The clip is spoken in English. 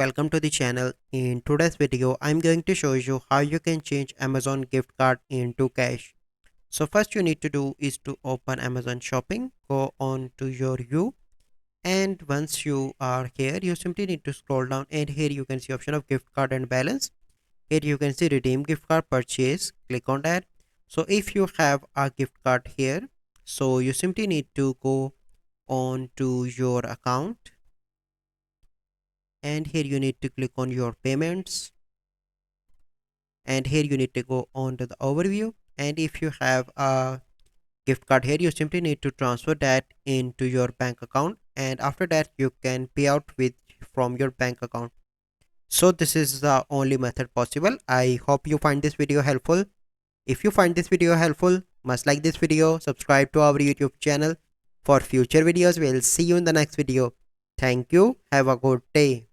welcome to the channel. In today's video, I'm going to show you how you can change Amazon gift card into cash. So first you need to do is to open Amazon Shopping, go on to your view, and once you are here, you simply need to scroll down and here you can see option of gift card and balance. Here you can see redeem gift card purchase, click on that. So if you have a gift card here, so you simply need to go on to your account and here you need to click on your payments and here you need to go on to the overview, and if you have a gift card here you simply need to transfer that into your bank account, and after that you can pay out with from your bank account. So this is the only method possible. I hope you find this video helpful. If you find this video helpful, must like this video, subscribe to our YouTube channel for future videos. We'll see you in the next video. Thank you. Have a good day.